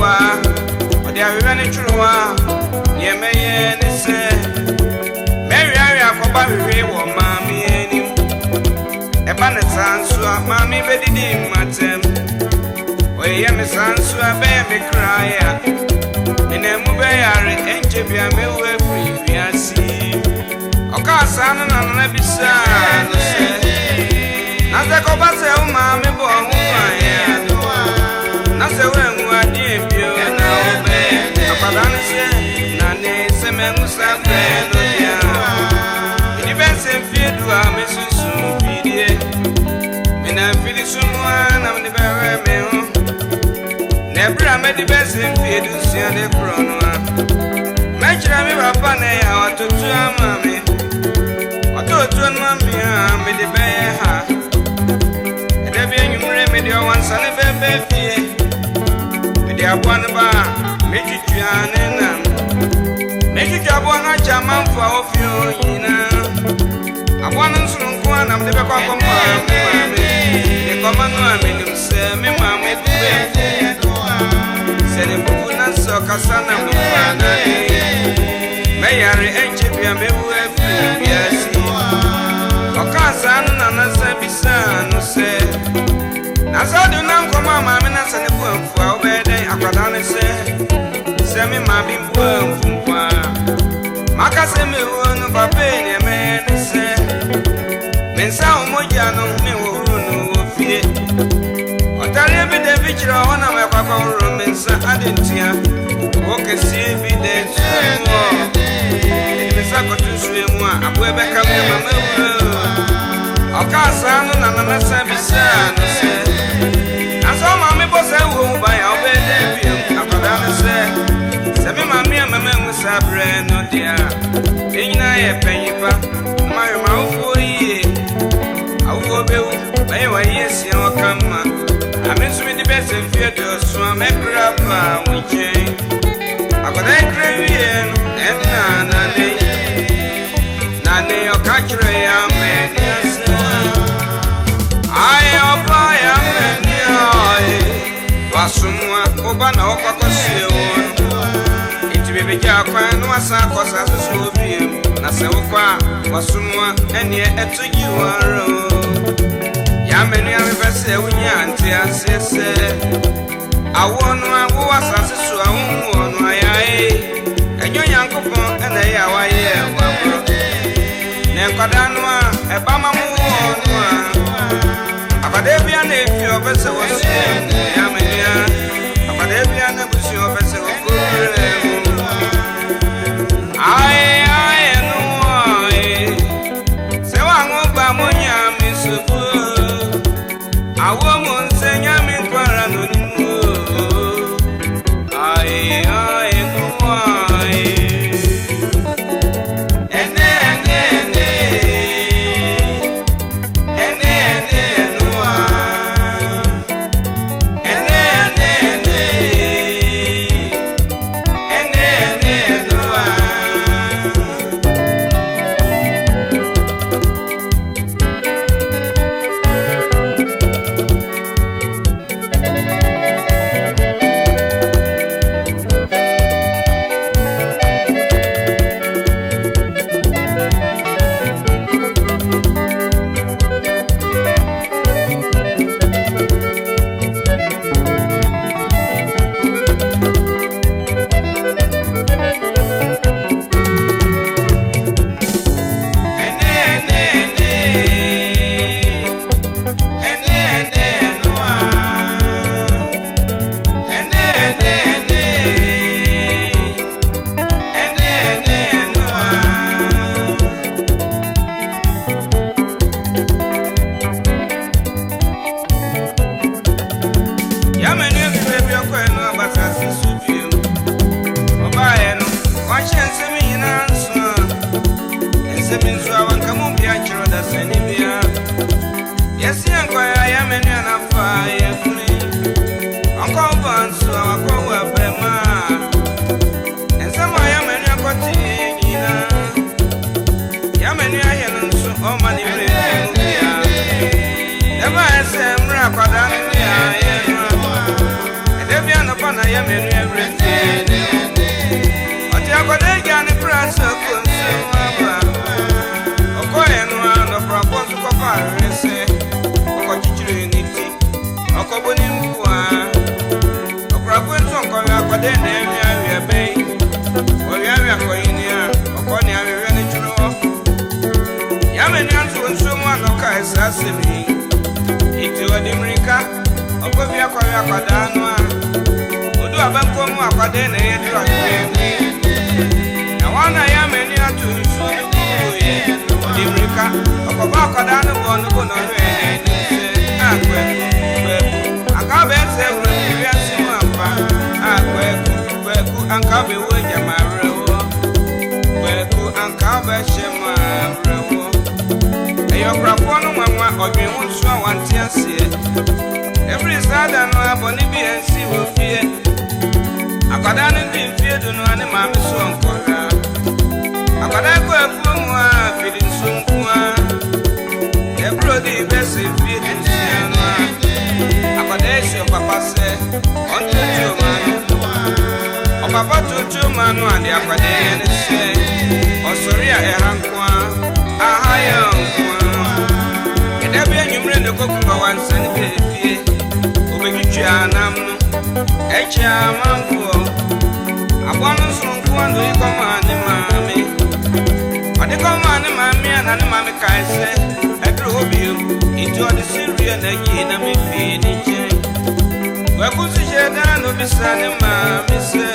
Kwa Mammy Betty Matem. We am a son, so I bear me cry. In a mobile, and Jibia may wear free, I see. O Cassan and Nabisa. As I go back to Mammy Bon, Nasa when we are near you, and now, Padanese, Nane, Sememusa, it depends if you do our Mrs. Soon, and I'm feeling someone, I'm the very man. Never I made the best in Fiducia and the Chrono. Make sure I'm a funny hour to mammy. What to mammy, I'm the bear. And every you remedy once and a baby. With the one bar, make it Make it job on a chairman for you, I want to soon go on, I'm the back of my the common woman, say, me, mammy, said the Buna so Cassana, may I re-enter me, yes, or Cassan, and I say, Bissan, say, as I do not come on, my minutes and the work for our bed, I could say, send me my big worm from far. Macasemi won of a penny, man, say, Mensa Mojano, me will fear. What I live in the picture on my papa room, Mensa Adentia, walk a sea be dead. The Sako to swim one, a Quebec, a Cassan, and a Sabisan, as all my boss I will buy our bed, I said, Semi Mammy and my man was a brand, no dear. In a penny, my mouth for ye. I will be, yes, you come. I miss with the best of fear to swim a crab with Jane. I got a crave and Nane, or catch a young man. I apply a man, Wasuma, Obana, Ocasio. Baby Japan was a cause as a Slovene, Nasawa, Wasuma, and yet to you are. Yamany anniversary when you auntie I won one who was as a swan on my eye, and your young couple and a yawa. Nenkadanoa, a bama moon. Abadabian, if your vessel was Yamania, Abadabian, was your vessel. I know so I won't buy money. I'm so good. I won't say I'm in Quarano. I know why. And yes, I am in a fire. Uncle Vance, our co and some I am in your cottage. Yamania, oh, money. Never has a rapper. And every other fun I am in everything. But you're going to get the price of consumer. asasimi iti odimrika obobia kwa akwada no a odu abanko mu akwada na yedu akwe na wana ya meni atu nsu ye odimrika okoba akwada no bo no hwe akwe akabe se wuri asimu ampa akwe ankabe wo jamare wo kweku ankabe shema brewo eyo brafo no nwanwa odwen wo nso awanti ase every sada no aboni bi ensi wo fie akada no ndi fie do no ane ma me so nkora akada ko afu mu a fili nso nkuwa ebro di bese fie di no akada esi papa se onto jo man papa tutu manu ande akwade ne se osori a ehankwa ahaya nkwa edabi anyumre ne kokumba wansan pefie obegitwa anam no echa manfo abonu sonko ando ikoma ne mame ade koma ne mame ana ne mame kaise edro obio itu ade siria na yi na me fi ni je wakusi jeda no bisane mame se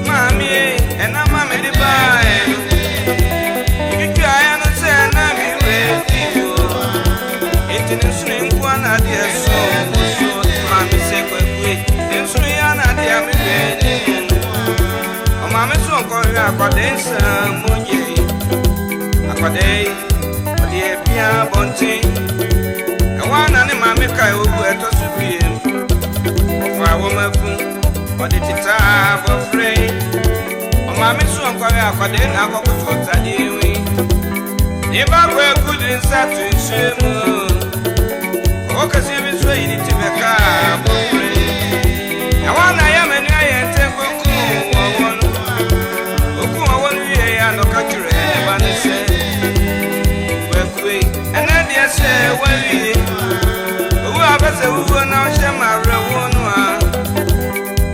mami ena mami di bae ikiki aya no se na mi refiwo itini suni nkwa na di eso mami se kwekwe ensuni ya na di ami beni o mami so nkori akwade nsa monye akwade odi ebia bonti ewana ne mami kai ogu eto subie ofa wo mafu odi tita bofre o mami so nkwari akwade na akokuto tadiwi ni ba kwe kudin satu nshemu o kasi bi so yini tibeka bofre awana ya menu ayente koku wonu oku wonu ye ya no kajure ne banese kwekwe ena dia se wali o abese wo na o she ma rewo no a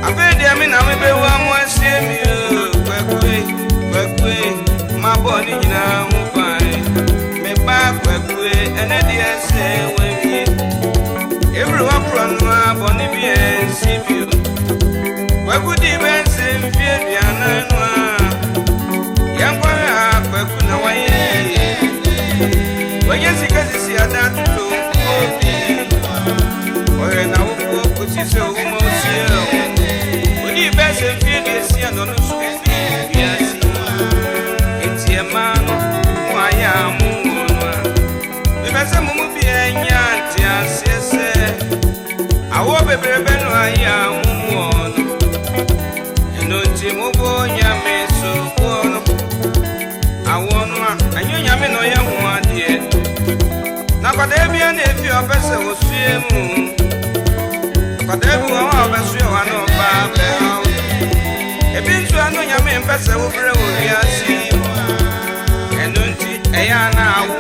abedi ami na me be wa mo asiemi kwekwe ma bo ni nyina mu pai me ba kwekwe ene dia se wali everyone from ma bo ni bi ensibi kwekwe di ben se mfie biana no a yankwa ha kwekwe na waye waye sikasi ada tuto obi ore na wo kuti se o mo si odi bese mfie di si no no so biasi etie mano wa ya mu no be bese mu bi enya ti asese awo bebrebe no aya mu no eno ti mo bo nya me so no awo no anyonya me no ya hu ade na kwade bia na efi ofese wo sue mu kwade bu wa obesu wa no ba be ha ebi nsu anu nya me mpese wo bre wo wiasi eno nti eya na awo